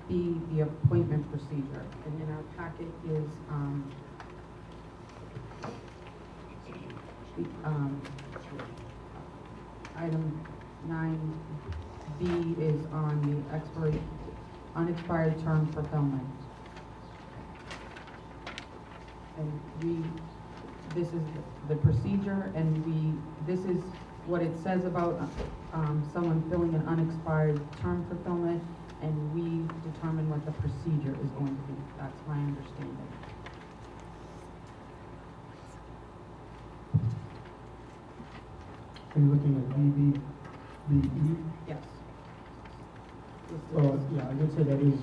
B, the appointment procedure. And in our packet is item 9B is on the unexpired term fulfillment. And this is the procedure, and this is what it says about someone filling an unexpired term fulfillment, and we determine what the procedure is going to be. That's my understanding. Are you looking at BBBE? Yes. Well, yeah, I would say that is,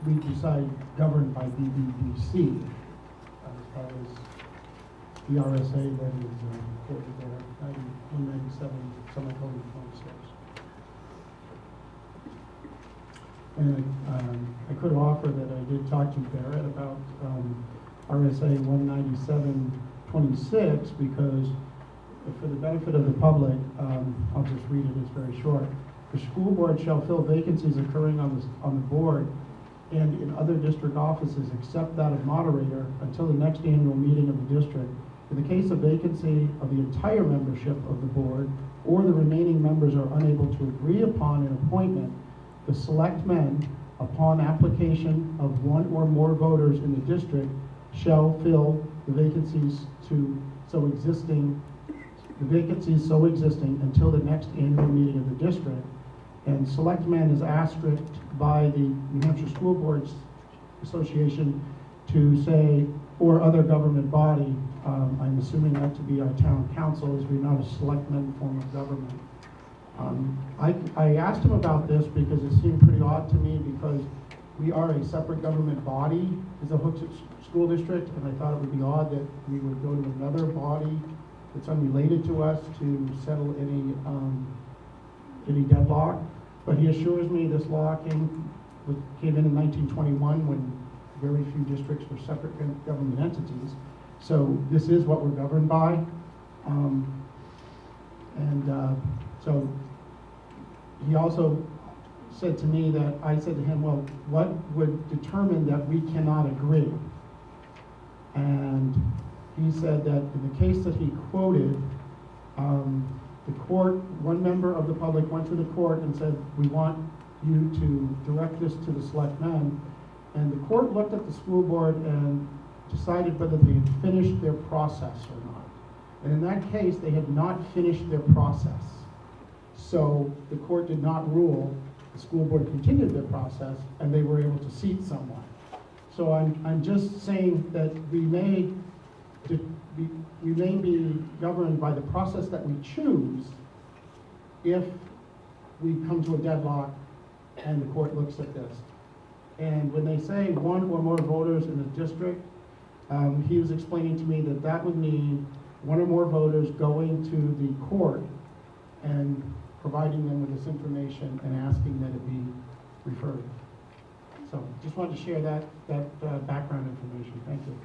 we decide governed by BBBC as far as the RSA that is quoted there, 197, semicolon 26. And I could offer that I did talk to Barrett about RSA 197.26 because for the benefit of the public, I'll just read it, it's very short. The school board shall fill vacancies occurring on the board and in other district offices except that of moderator until the next annual meeting of the district. In the case of vacancy of the entire membership of the board or the remaining members are unable to agree upon an appointment, the selectmen, upon application of one or more voters in the district, shall fill the vacancies so existing until the next annual meeting of the district. And selectmen is asterisked by the New Hampshire School Boards Association to say, or other government body. I'm assuming that to be our town council, as we're not a selectmen form of government. I asked him about this because it seemed pretty odd to me because we are a separate government body as a Hooksett School District, and I thought it would be odd that we would go to another body that's unrelated to us to settle any deadlock. But he assures me this law came in 1921 when very few districts were separate government entities. So this is what we're governed by. So he also said to me that I said to him, well, what would determine that we cannot agree? And he said that in the case that he quoted, the court, one member of the public went to the court and said, we want you to direct this to the selectmen. And the court looked at the school board and decided whether they had finished their process or not. And in that case, they had not finished their process. So the court did not rule. The school board continued their process, and they were able to seat someone. So I'm just saying that we may be governed by the process that we choose if we come to a deadlock and the court looks at this. And when they say one or more voters in the district, he was explaining to me that that would mean one or more voters going to the court and providing them with this information and asking that it be referred. So just wanted to share that background information. Thank you.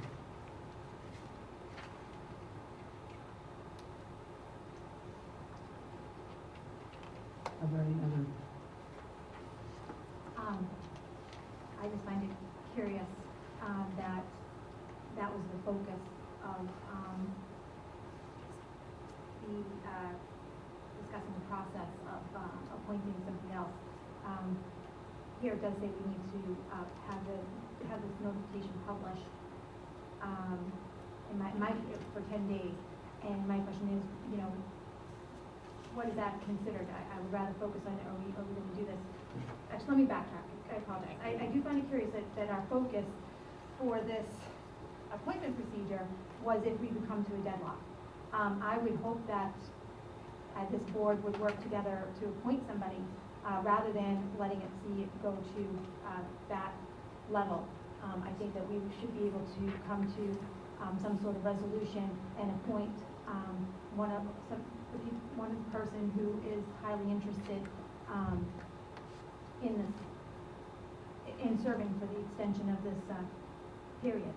Are there any other? I just find it curious that was the focus of discussing the process of appointing something else. Here it does say we need to have this notification published for 10 days. And my question is, what is that considered? I would rather focus on, are we going to do this? Actually, let me backtrack. I apologize. I do find it curious that our focus for this appointment procedure was if we would come to a deadlock. I would hope that this board would work together to appoint somebody rather than letting it go to that level. I think that we should be able to come to some sort of resolution and appoint one person who is highly interested in serving for the extension of this period.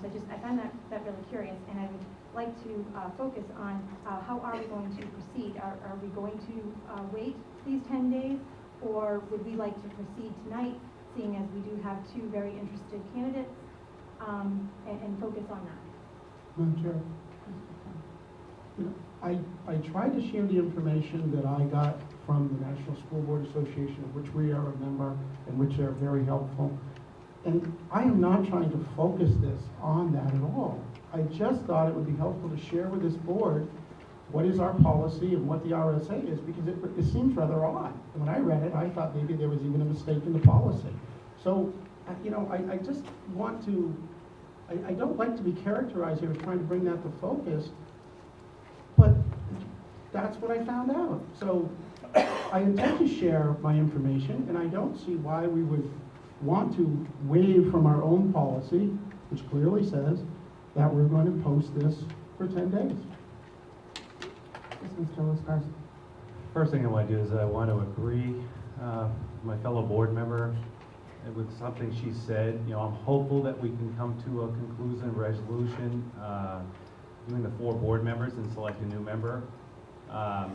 So I find that really curious, and I would like to focus on how are we going to proceed? Are we going to wait these 10 days, or would we like to proceed tonight seeing as we do have two very interested candidates, and focus on that. Madam Chair, you know, I tried to share the information that I got from the National School Board Association, of which we are a member, and which are very helpful. And I am not trying to focus this on that at all. I just thought it would be helpful to share with this board what is our policy and what the RSA is, because it seems rather odd. When I read it, I thought maybe there was even a mistake in the policy. So, you know, I just want to, I don't like to be characterized here as trying to bring that to focus, but that's what I found out. So I intend to share my information, and I don't see why we would want to waive from our own policy, which clearly says that we're going to post this for 10 days. Yes, Mr. Lascarsi. First thing I want to do is I want to agree my fellow board member with something she said. You know, I'm hopeful that we can come to a conclusion resolution doing the 4 board members and select a new member. I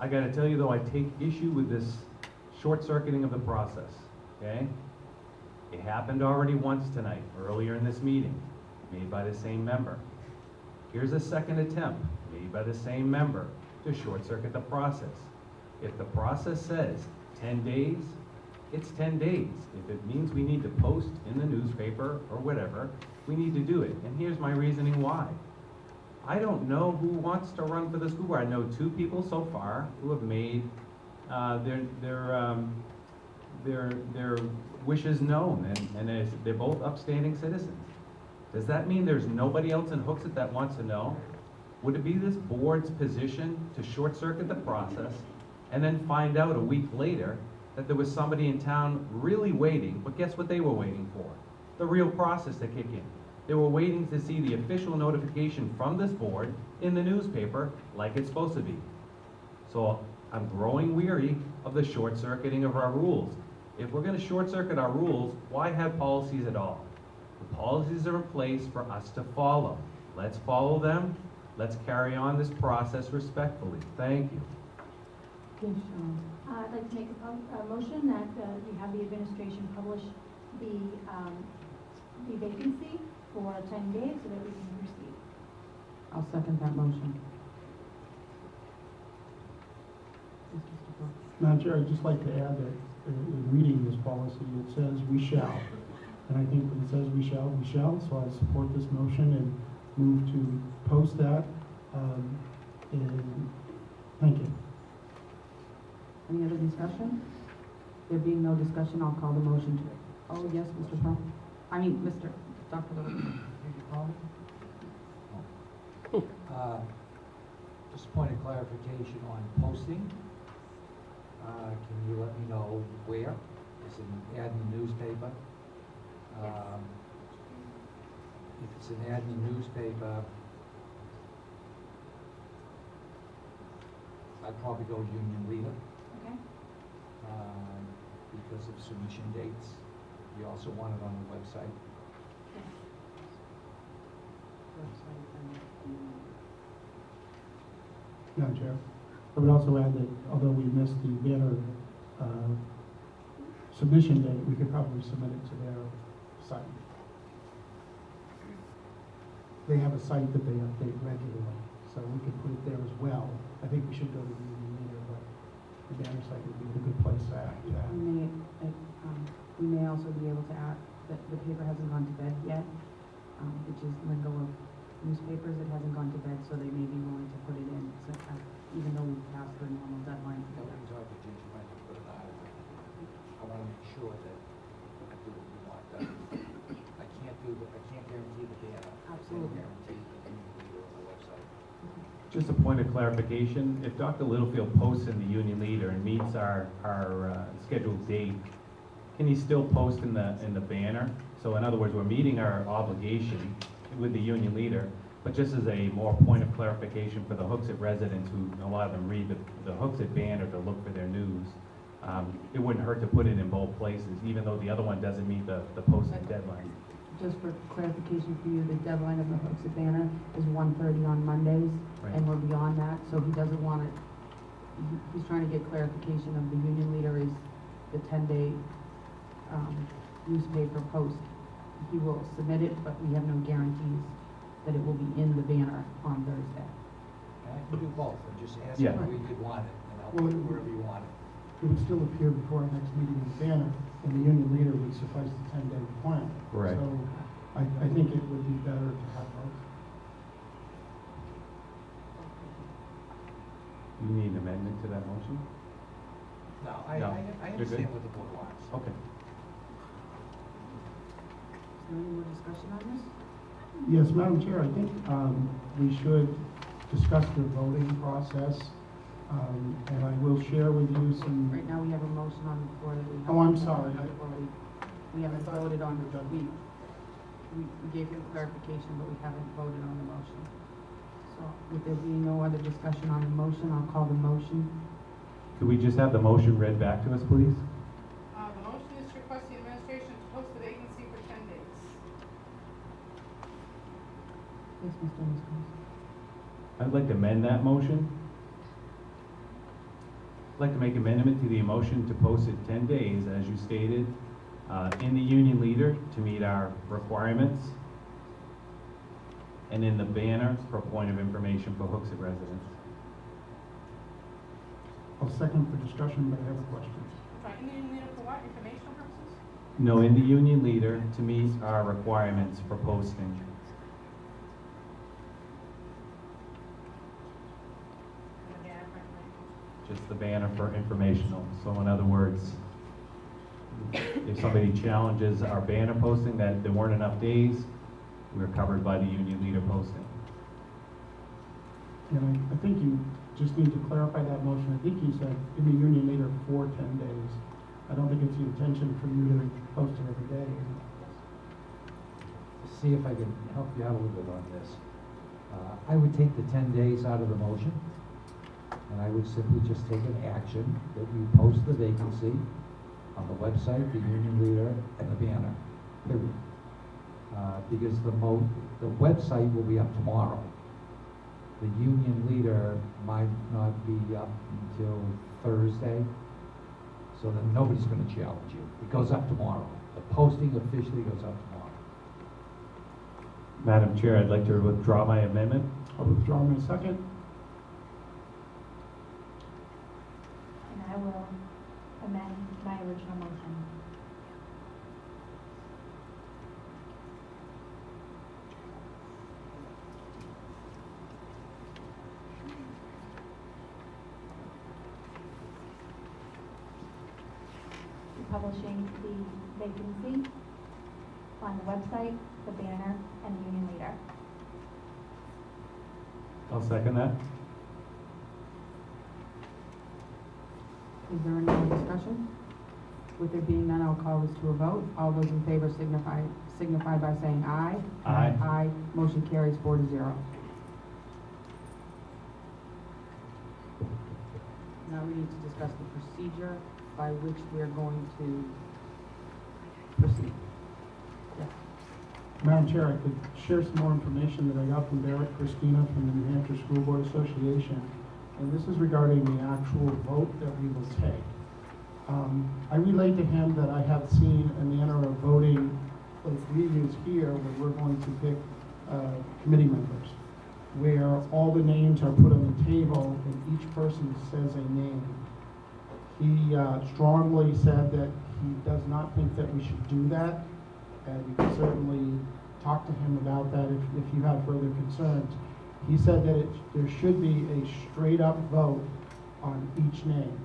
got to tell you though, I take issue with this short-circuiting of the process, okay? It happened already once tonight, earlier in this meeting, made by the same member. Here's a second attempt, made by the same member, to short-circuit the process. If the process says 10 days, it's 10 days. If it means we need to post in the newspaper or whatever, we need to do it. And here's my reasoning why. I don't know who wants to run for the school board. I know 2 people so far who have made their wishes known, and they're both upstanding citizens. Does that mean there's nobody else in Hooksett that wants to know? Would it be this board's position to short-circuit the process and then find out a week later that there was somebody in town really waiting, but guess what they were waiting for? The real process to kick in. They were waiting to see the official notification from this board in the newspaper like it's supposed to be. So I'm growing weary of the short-circuiting of our rules. If we're going to short-circuit our rules, why have policies at all? The policies are in place for us to follow. Let's follow them. Let's carry on this process respectfully. Thank you. Yes, I'd like to make a motion that you have the administration publish the vacancy for 10 days so that we can proceed. I'll second that motion. Yes, Mr. Brooks. Madam Chair, I'd just like to add that in reading this policy, it says we shall. And I think when it says we shall, we shall. So I support this motion and move to post that. And thank you. Any other discussion? There being no discussion, I'll call the motion to. Oh, yes, Mr. Pro. I mean, Mr. Dr. Little. Just a point of clarification on posting. Can you let me know where? Is it an ad in the newspaper? If it's an ad in the newspaper, I'd probably go Union Leader Okay? because of submission dates. We also want it on the website. Yes. Madam Chair, I would also add that although we missed the banner submission date, we could probably submit it to their site. They have a site that they update regularly, so we could put it there as well. I think we should go to the Union Leader, but the banner site would be a good place to add that. We may also be able to add that the paper hasn't gone to bed yet, which is lingo of newspapers. It hasn't gone to bed, so they may be willing to put it in, so, even though we've passed the normal deadline. No, we talked to Ginger, might have put an article. I want to make sure that I do what we want done. I can't guarantee the banner. Absolutely. I can't guarantee the Union Leader on the website. Just a point of clarification, if Dr. Littlefield posts in the Union Leader and meets our scheduled date, can he still post in the banner? So in other words, we're meeting our obligation with the Union Leader, but just as a more point of clarification for the Hooksett residents who, a lot of them read the Hooksett banner to look for their news, it wouldn't hurt to put it in both places, even though the other one doesn't meet the posting deadline. Just for clarification for you, the deadline of the Hooksett banner is 1:30 on Mondays, Right. and we're beyond that, so he doesn't want it, he's trying to get clarification of the Union Leader is the 10-day newspaper post. He will submit it, but we have no guarantees that it will be in the banner on Thursday. And I can do both, and just ask Yeah. where you want it, and I'll Well, put it wherever you want it. It would still appear before our next meeting in the banner, and the union leader would suffice the 10-day requirement. Right. So I think it would be better to have both. You need an amendment to that motion? No, No, I you're good? understand what the board wants. Okay. Is there any more discussion on this? Yes, Madam Chair, I think we should discuss the voting process, and I will share with you some. Right now, we have a motion on the floor that we have. Oh, I'm sorry. We haven't voted on, we gave him clarification, but we haven't voted on the motion. So with there being no other discussion on the motion, I'll call the motion. Could we just have the motion read back to us, please? The motion is to request the administration to post the vacancy for 10 days. Yes, Mr. Muscons. I'd like to amend that motion. I'd like to make amendment to the motion to post it 10 days, as you stated, in the union leader to meet our requirements, and in the banner for point of information for Hooksett residents. I'll second for discussion, but I have a question. Sorry, in the union leader for what? Informational purposes? No, in the union leader to meet our requirements for posting. Just the banner for informational. So in other words, if somebody challenges our banner posting that there weren't enough days, we're covered by the union leader posting. And I think you just need to clarify that motion. I think you said in the union leader for 10 days. I don't think it's the intention for you to post it every day. See if I can help you out a little bit on this. I would take the 10 days out of the motion, and I would simply just take an action that we post the vacancy on the website, the union leader, and the banner, period. Because the website will be up tomorrow. The union leader might not be up until Thursday, so then nobody's gonna challenge you. It goes up tomorrow. The posting officially goes up tomorrow. Madam Chair, I'd like to withdraw my amendment. I'll withdraw my second. And I will amend my original motion. Publishing the vacancy on the website, the banner, and the union leader. I'll second that. Is there any more discussion? With there being none, I'll call this to a vote. All those in favor signify by saying aye. Aye. Aye. Motion carries 4-0. Now we need to discuss the procedure by which we are going to proceed. Yes. Madam Chair, I could share some more information that I got from Barrett Christina from the New Hampshire School Board Association, and this is regarding the actual vote that we will take. I relayed to him that I have seen a manner of voting like we use here, where we're going to pick committee members, where all the names are put on the table and each person says a name. He strongly said that he does not think that we should do that, and you can certainly talk to him about that if you have further concerns. He said that there should be a straight-up vote on each name,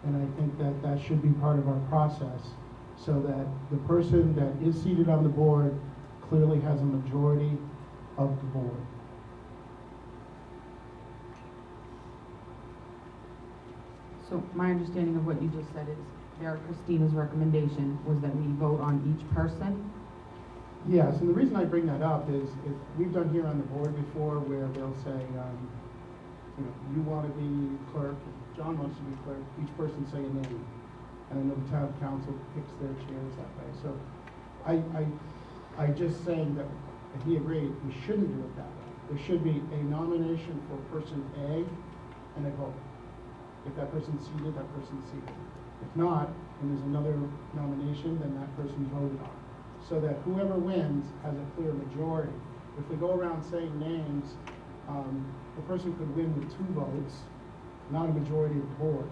and I think that that should be part of our process, so that the person that is seated on the board clearly has a majority of the board. So my understanding of what you just said is Barrett Christina's recommendation was that we vote on each person. Yes, and the reason I bring that up is we've done here on the board before where they'll say, you want to be clerk, John wants to be clerk, each person say a name. And I know the town council picks their chairs that way. So I just saying that, and he agreed, we shouldn't do it that way. There should be a nomination for person A and a vote. If that person's seated, that person's seated. If not, and there's another nomination, then that person's voted on. So that whoever wins has a clear majority. If we go around saying names, the person could win with 2 votes, not a majority of the board.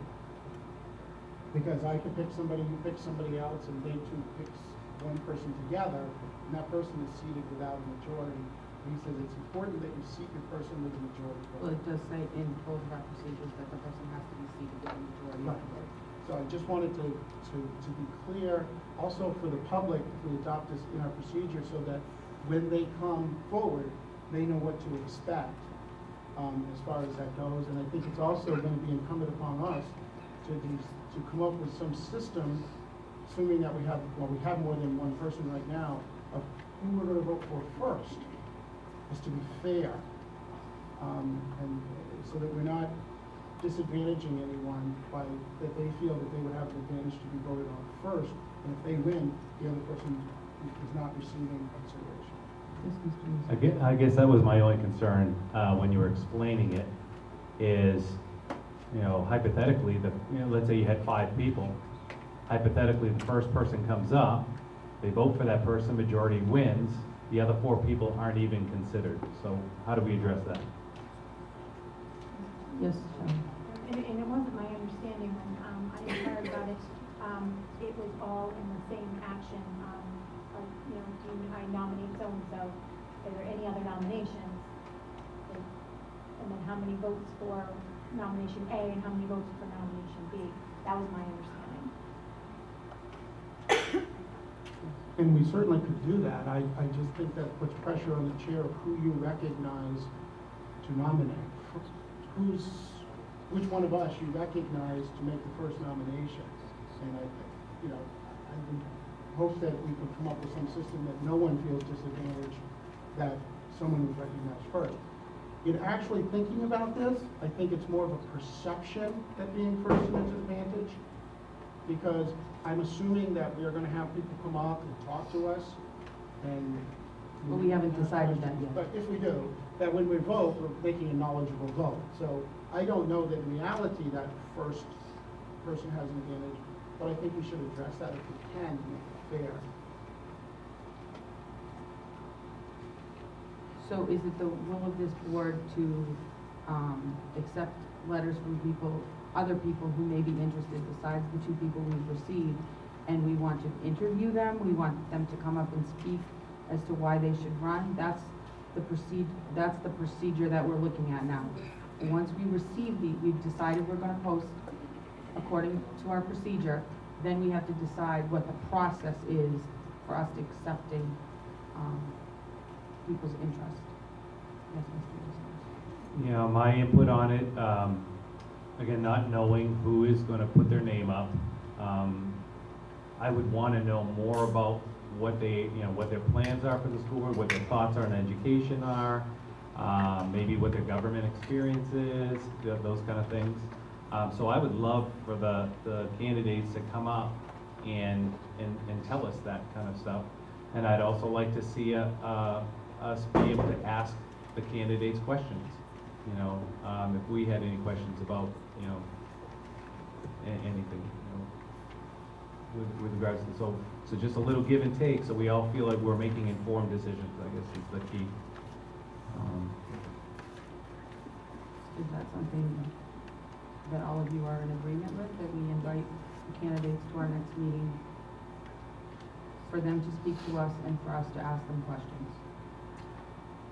Because I could pick somebody, you pick somebody else, and they two picks one person together, and that person is seated without a majority. And he says it's important that you seat your person with a majority Well, vote. it does say in both of our procedures that the person has to be seated with a majority of the vote. So I just wanted to be clear, also for the public, if we adopt this in our procedure, so that when they come forward, they know what to expect as far as that goes. And I think it's also going to be incumbent upon us to come up with some system, assuming that we have more than one person right now, of who we're going to vote for first, is to be fair. And so that we're not disadvantaging anyone by that they feel that they would have an advantage to be voted on first, and if they win, the other person is not receiving consideration. Yes, Mr. Musil. I guess that was my only concern when you were explaining it, is, hypothetically, let's say you had 5 people. Hypothetically, the first person comes up, they vote for that person, majority wins, the other 4 people aren't even considered. So how do we address that? Yes, Shelley. And it wasn't my understanding when I inquired about it, it was all in the same action, I nominate so-and-so, are there any other nominations? And then how many votes for nomination A and how many votes for nomination B? That was my understanding. And we certainly could do that. I just think that puts pressure on the chair of who you recognize to nominate. Which one of us you recognize to make the first nomination? And I would hope that we could come up with some system that no one feels disadvantaged that someone was recognized first. In actually thinking about this, I think it's more of a perception that being first is an advantage, because I'm assuming that we are going to have people come up and talk to us, and But we haven't decided that yet. But if we do, that when we vote, we're making a knowledgeable vote. So I don't know that in reality that first person has an advantage, but I think we should address that if we can to make it fair. So is it the will of this board to accept letters from other people who may be interested besides the 2 people we've received, and we want to interview them, we want them to come up and speak as to why they should run? That's the procedure that we're looking at now. And once we receive we've decided we're going to post according to our procedure, then we have to decide what the process is for us accepting people's interest. Yes, Mr. Musil. My input on it, again, not knowing who is going to put their name up, I would want to know more about what what their plans are for the school board, what their thoughts on education are, maybe what their government experience is, those kind of things. So I would love for the candidates to come up and tell us that kind of stuff. And I'd also like to see us be able to ask the candidates questions. If we had any questions about, anything, with regards to, so just a little give and take, so we all feel like we're making informed decisions, I guess is the key. Is that something that all of you are in agreement with, that we invite the candidates to our next meeting for them to speak to us and for us to ask them questions?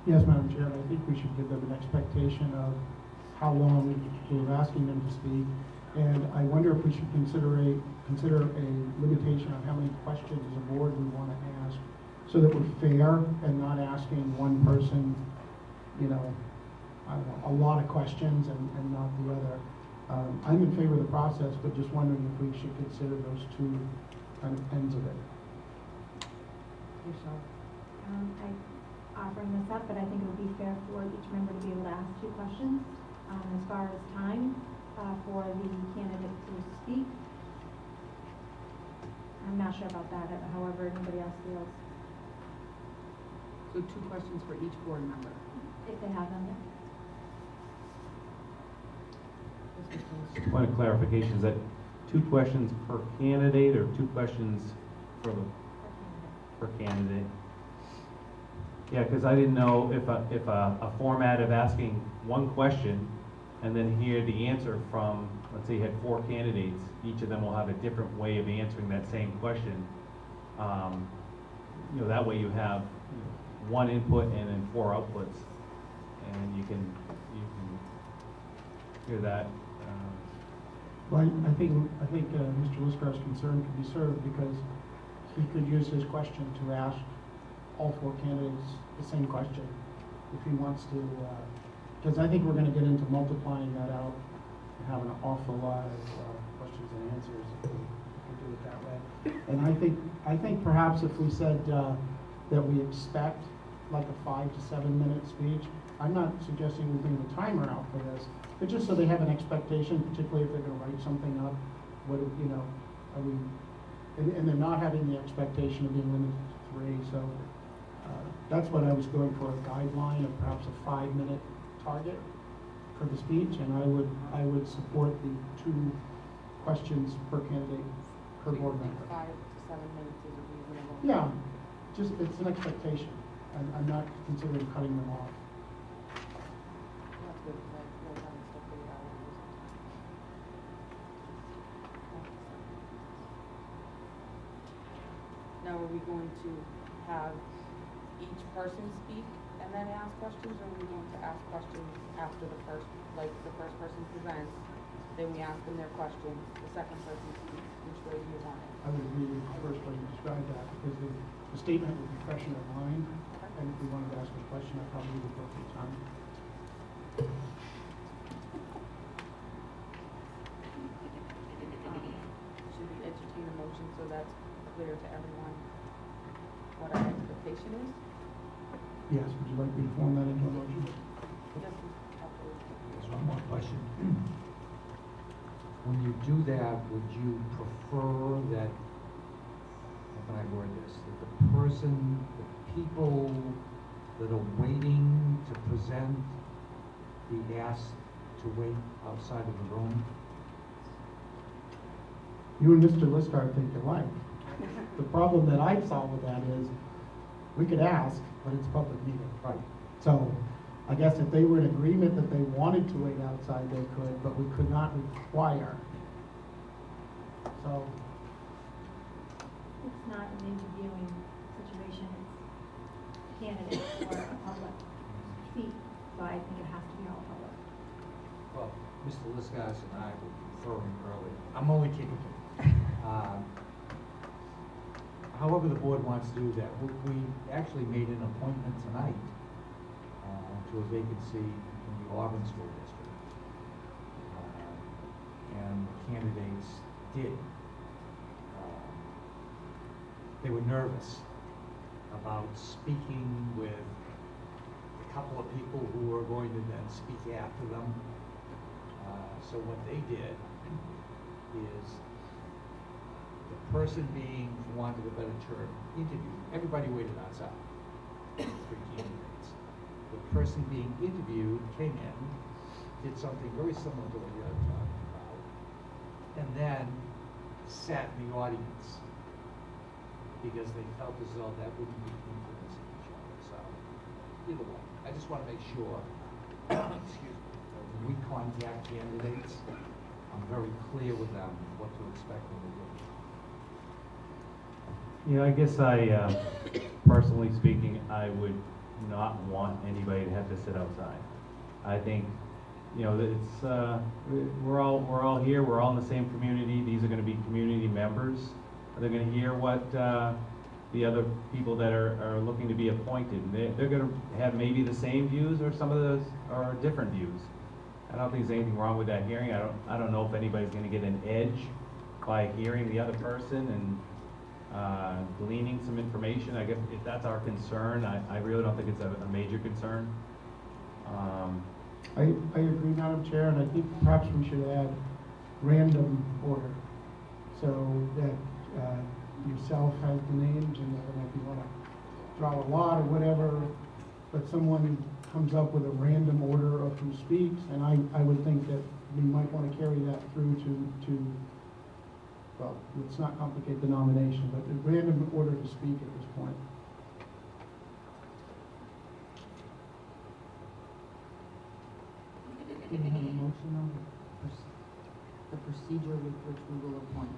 Yes, Madam Chair, I think we should give them an expectation of how long we're asking them to speak. And I wonder if we should consider a limitation on how many questions as a board we want to ask, so that we're fair and not asking one person, a lot of questions and not the other. I'm in favor of the process, but just wondering if we should consider those 2 kind of ends of it. Yourself. I'm offering this up, but I think it would be fair for each member to be able to ask 2 questions. As far as time for the candidate to speak, I'm not sure about that, however anybody else feels, So 2 questions for each board member. if they have them. Yes, Mr. Musil. Point of clarification is that 2 questions per candidate or 2 questions for the, per candidate? Yeah, because I didn't know if a format of asking one question and then hear the answer from, let's say you had 4 candidates, each of them will have a different way of answering that same question. You know, that way you have 1 input and then 4 outputs, and you can hear that. Well, I think Mr. Liscar's concern could be served because he could use his question to ask all 4 candidates the same question if he wants to, because I think we're going to get into multiplying that out and having an awful lot of questions and answers if we do it that way. And I think perhaps if we said that we expect like a 5 to 7 minute speech, I'm not suggesting we bring the timer out for this, but just so they have an expectation, particularly if they're going to write something up. What you know, are we? And they're not having the expectation of being limited to 3. So that's what I was going for, a guideline of perhaps a 5-minute target for the speech, and I would support the 2 questions per candidate per board member. 5 to 7 minutes is a reasonable. Yeah, just it's an expectation. I'm not considering cutting them off. That's good, no time to still figure out what it is. Now, are we going to have each person speak and then ask questions, or are we going to ask questions after the first, like the first person presents, then we ask them their questions, the second person speaks, which way do you want it? I would agree with the first way you described that, because the statement would be fresh in their mind, and if we wanted to ask a question, that probably would go through time. Should we entertain a motion so that's clear to everyone what our expectation is? Yes, would you like me to form that into a motion? Yes, There's one more question. When you do that, would you prefer that, how can I word this, that the people that are waiting to present be asked to wait outside of the room? You and Mr. Liscar think alike. The problem that I saw with that is, we could ask, but it's a public meeting. Right. So, I guess if they were in agreement that they wanted to wait outside, they could, but we could not require. So, It's not an interviewing situation, it's candidates or a public seat, so I think it has to be all public. Well, Mr. Liscas and I were conferring earlier. I'm only kidding. However the board wants to do that, we actually made an appointment tonight to a vacancy in the Auburn School District. And the candidates did. They were nervous about speaking with a couple of people who were going to then speak after them. So what they did is the person being, for want of a better term, interviewed. Everybody waited outside. 3 candidates. The person being interviewed came in, did something very similar to what you're talking about, and then sat in the audience because they felt as though that wouldn't be influencing each other. So, either way, I just want to make sure, excuse me, that when we contact candidates, I'm very clear with them what to expect when they do. Yeah, I guess personally speaking, I would not want anybody to have to sit outside. I think, you know, it's, we're all here, we're all in the same community, these are gonna be community members. They're gonna hear what, the other people that are looking to be appointed. They're gonna have maybe the same views, or some of those are different views. I don't think there's anything wrong with that hearing. I don't know if anybody's gonna get an edge by hearing the other person and gleaning some information. I guess if that's our concern, I really don't think it's a major concern. I agree, Madam Chair, and I think perhaps we should add random order, so that yourself has the names, and if you want to draw a lot or whatever, but someone comes up with a random order of who speaks, and I would think that we might want to carry that through to well, let's not complicate the nomination, but a random order to speak at this point. Do we have a motion on the procedure with which we will appoint?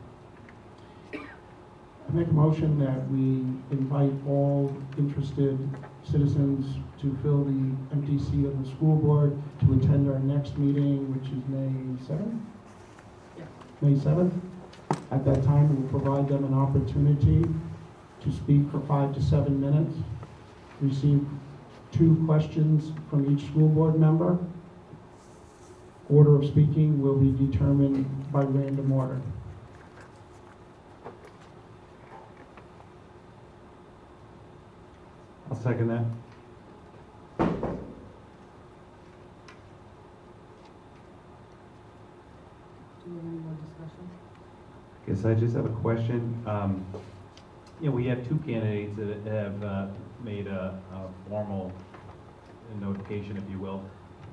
I make a motion that we invite all interested citizens to fill the empty seat on the school board to attend our next meeting, which is May 7th? Yeah. May 7th. At that time, we will provide them an opportunity to speak for 5 to 7 minutes, receive 2 questions from each school board member. Order of speaking will be determined by random order. I'll second that. Do we have any more discussion? Guess I just have a question. You know, we have 2 candidates that have made a formal notification, if you will.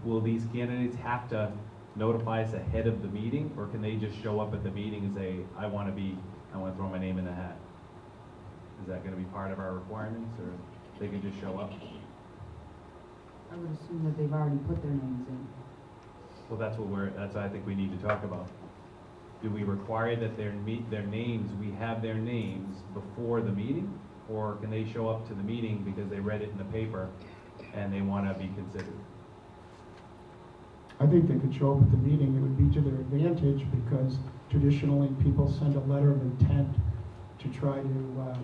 Will these candidates have to notify us ahead of the meeting, or can they just show up at the meeting and say, I want to throw my name in the hat? Is that going to be part of our requirements, or they can just show up? I would assume that they've already put their names in. Well, that's what I think we need to talk about. Do we require that we have their names before the meeting? Or can they show up to the meeting because they read it in the paper and they want to be considered? I think they could show up at the meeting. It would be to their advantage because traditionally people send a letter of intent to try to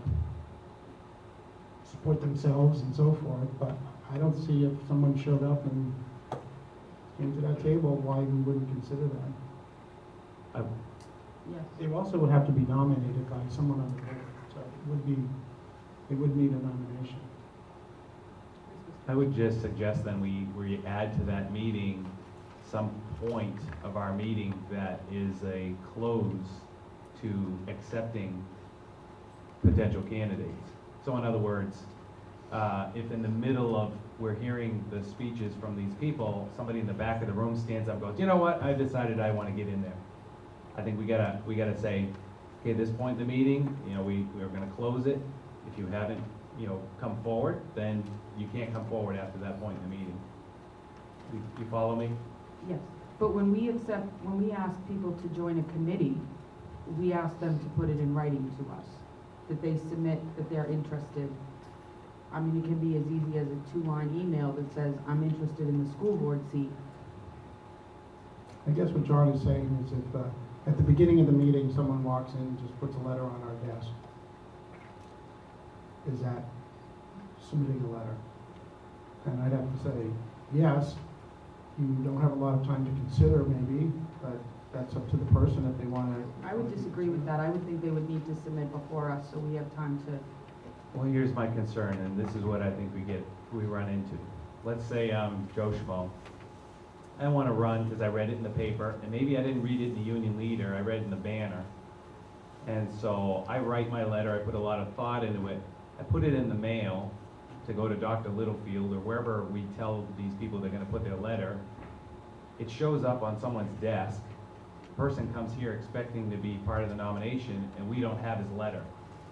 support themselves and so forth. But I don't see if someone showed up and came to that table, why we wouldn't consider that. Yes. They also would have to be nominated by someone on the board, so it would need a nomination. I would just suggest then we add to that meeting some point of our meeting that is a close to accepting potential candidates. So in other words, if in the middle of we're hearing the speeches from these people, somebody in the back of the room stands up and goes, you know what, I decided I want to get in there. I think we gotta say, okay, this point in the meeting, you know, we're gonna close it. If you haven't, you know, come forward, then you can't come forward after that point in the meeting. You follow me? Yes, but when we ask people to join a committee, we ask them to put it in writing to us, that they submit that they're interested. I mean, it can be as easy as a 2-line email that says, I'm interested in the school board seat. I guess what John is saying is if at the beginning of the meeting, someone walks in and just puts a letter on our desk, is that submitting a letter? And I'd have to say, yes, you don't have a lot of time to consider maybe, but that's up to the person if they want to. I would disagree with that. I would think they would need to submit before us, so we have time to. Well, here's my concern, and this is what I think we run into. Let's say I'm Joe Schmo. I want to run because I read it in the paper, and maybe I didn't read it in the Union Leader, I read it in the Banner. And so I write my letter, I put a lot of thought into it. I put it in the mail to go to Dr. Littlefield or wherever we tell these people they're going to put their letter. It shows up on someone's desk. The person comes here expecting to be part of the nomination, and we don't have his letter.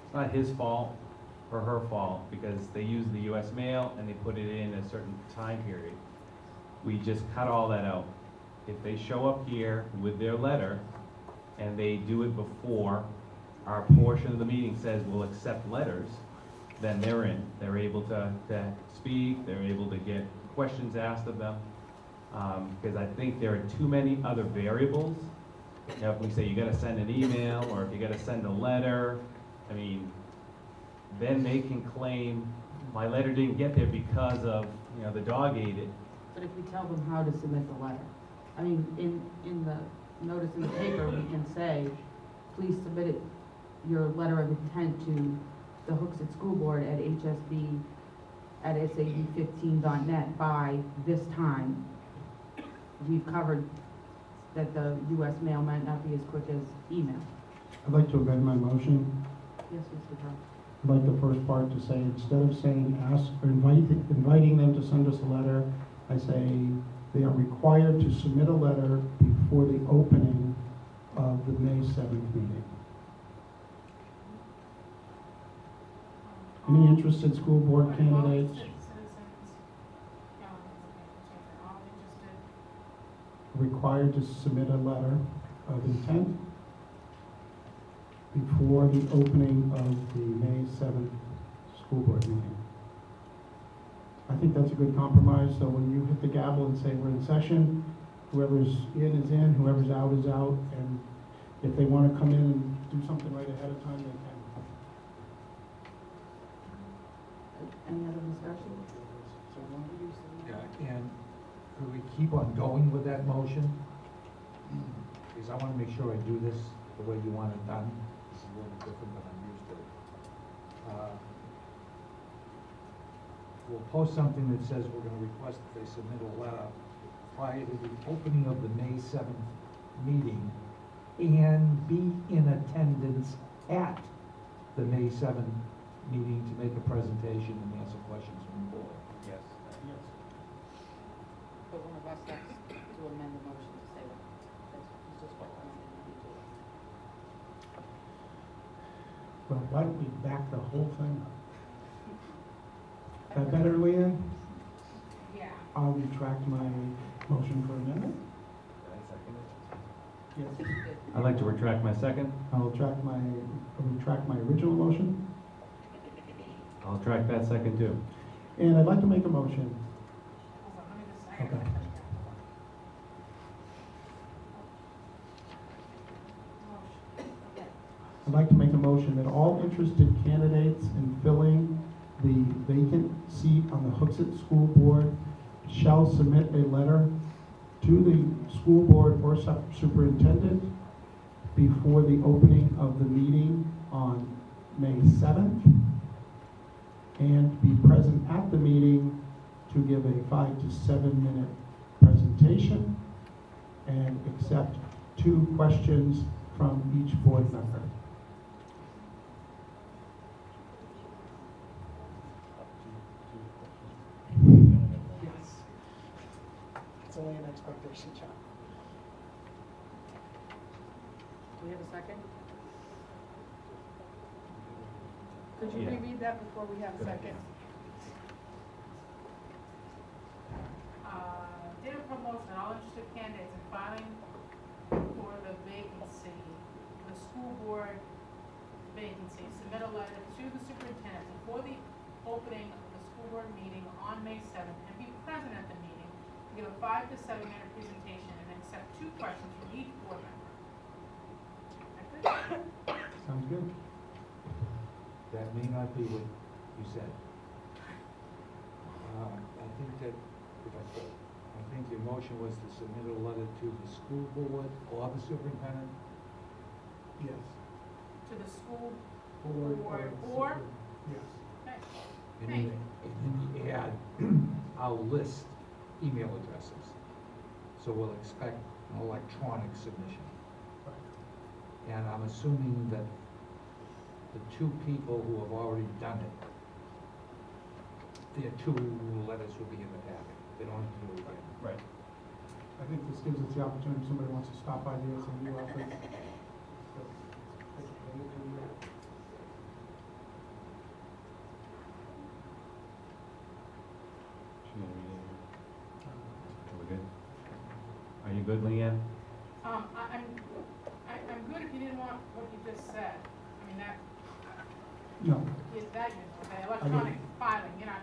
It's not his fault or her fault because they use the US mail and they put it in a certain time period. We just cut all that out. If they show up here with their letter and they do it before our portion of the meeting says we'll accept letters, then they're in. They're able to speak, they're able to get questions asked of them. Because I think there are too many other variables. You know, if we say you gotta send an email or if you gotta send a letter, I mean, then they can claim my letter didn't get there because of, you know, the dog ate it. But if we tell them how to submit the letter, I mean, in the notice in the paper, we can say, please submit it, your letter of intent to the Hooksett School Board at hsb@sad15.net by this time. We've covered that the US mail might not be as quick as email. I'd like to amend my motion. Yes, Mr. Brown. I'd like the first part to say, instead of saying ask or inviting them to send us a letter, I say they are required to submit a letter before the opening of the May 7th meeting. Any interested school board All candidates interested citizens, okay, all interested, required to submit a letter of intent before the opening of the May 7th school board meeting. I think that's a good compromise, so when you hit the gavel and say we're in session, whoever's in is in, whoever's out is out, and if they want to come in and do something right ahead of time, they can. Any other discussion? Yeah, and could we keep on going with that motion? Because I want to make sure I do this the way you want it done. This is a little different than I'm used to. We'll post something that says we're going to request that they submit a letter prior to the opening of the May 7th meeting and be in attendance at the May 7th meeting to make a presentation and answer questions from the board. Yes. But one of us has to amend the motion to say that. That's just what I'm going to do. Well, why don't we back the whole thing up? Is that better, Leanne? yeah. I'll retract my motion for amendment. Yes. I'd like to retract my second. I'll retract my original motion, I'll retract that second too. and I'd like to make a motion. Hold on, let me just, I gotta Okay. touch that. Motion, okay. I'd like to make a motion that all interested candidates in filling the vacant seat on the Hooksett School Board shall submit a letter to the school board or superintendent before the opening of the meeting on May 7th, and be present at the meeting to give a 5 to 7 minute presentation and accept 2 questions from each board member. Yes. It's only an expectation, John. Do we have a second? Could you Yeah. reread that before we have a Good second? idea. Date of promotion, all interested candidates in filing for the vacancy, the school board vacancy, submit a letter to the superintendent before the opening of the school board meeting on May 7th, and be present at the meeting to give a 5 to 7 minute presentation and accept 2 questions from each board member. That's it. Sounds good? That may not be what you said. I think that, I think your motion was to submit a letter to the school board or the superintendent. Yes. To the school Board board or, Yes. okay. And then you add, I'll list email addresses. So we'll expect an electronic submission. And I'm assuming that the 2 people who have already done it, their 2 letters will be in the packet. They don't have to do it again. Right. I think this gives us the opportunity, if somebody wants to stop by the SMU office. Are we good? Are you good, Leanne? I'm good if you didn't want what you just said. I mean, that, No, is that, okay, electronic filing, you're not